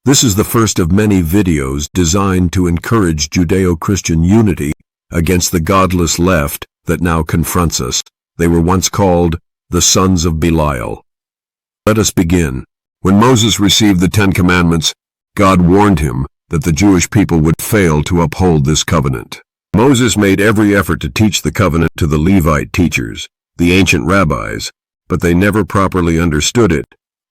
This is the first of many videos designed to encourage Judeo-Christian unity against the godless left that now confronts us. They were once called the sons of Belial. Let us begin. When Moses received the Ten Commandments, God warned him that the Jewish people would fail to uphold this covenant. Moses made every effort to teach the covenant to the Levite teachers, the ancient rabbis, but they never properly understood it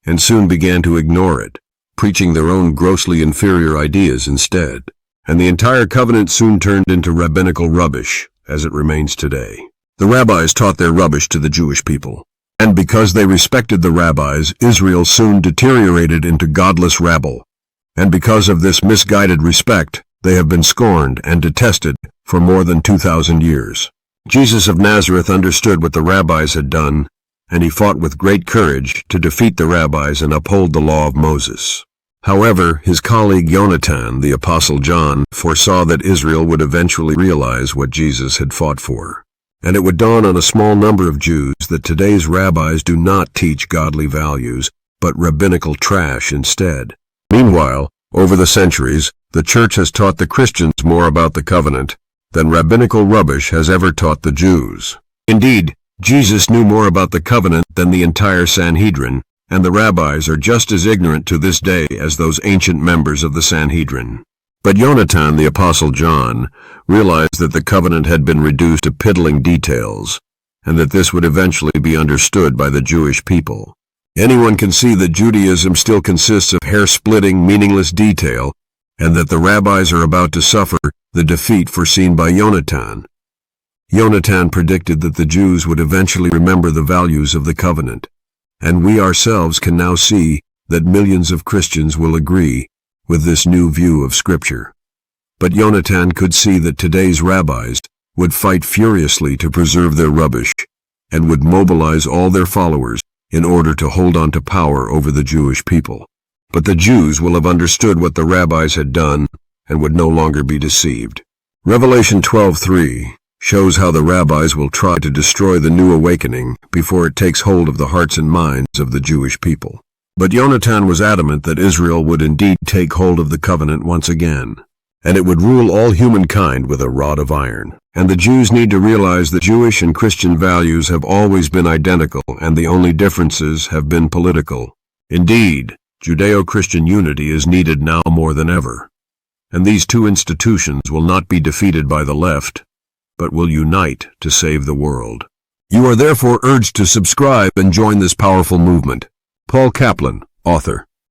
and soon began to ignore it, preaching their own grossly inferior ideas instead. And the entire covenant soon turned into rabbinical rubbish, as it remains today. The rabbis taught their rubbish to the Jewish people. And because they respected the rabbis, Israel soon deteriorated into godless rabble. And because of this misguided respect, they have been scorned and detested for more than 2,000 years. Jesus of Nazareth understood what the rabbis had done, and he fought with great courage to defeat the rabbis and uphold the law of Moses. However, his colleague Yonatan, the Apostle John, foresaw that Israel would eventually realize what Jesus had fought for. And it would dawn on a small number of Jews that today's rabbis do not teach godly values, but rabbinical trash instead. Meanwhile, over the centuries, the church has taught the Christians more about the covenant than rabbinical rubbish has ever taught the Jews. Indeed, Jesus knew more about the covenant than the entire Sanhedrin, and the rabbis are just as ignorant to this day as those ancient members of the Sanhedrin. But Yonatan, the Apostle John, realized that the covenant had been reduced to piddling details, and that this would eventually be understood by the Jewish people. Anyone can see that Judaism still consists of hair-splitting, meaningless detail, and that the rabbis are about to suffer the defeat foreseen by Yonatan. Yonatan predicted that the Jews would eventually remember the values of the covenant, and we ourselves can now see that millions of Christians will agree with this new view of Scripture. But Yonatan could see that today's rabbis would fight furiously to preserve their rubbish, and would mobilize all their followers in order to hold on to power over the Jewish people. But the Jews will have understood what the rabbis had done and would no longer be deceived. Revelation 12:3 shows how the rabbis will try to destroy the new awakening before it takes hold of the hearts and minds of the Jewish people. But Yonatan was adamant that Israel would indeed take hold of the covenant once again, and it would rule all humankind with a rod of iron. And the Jews need to realize that Jewish and Christian values have always been identical, and the only differences have been political. Indeed, Judeo-Christian unity is needed now more than ever. And these two institutions will not be defeated by the left, but will unite to save the world. You are therefore urged to subscribe and join this powerful movement. Paul Kaplan, author.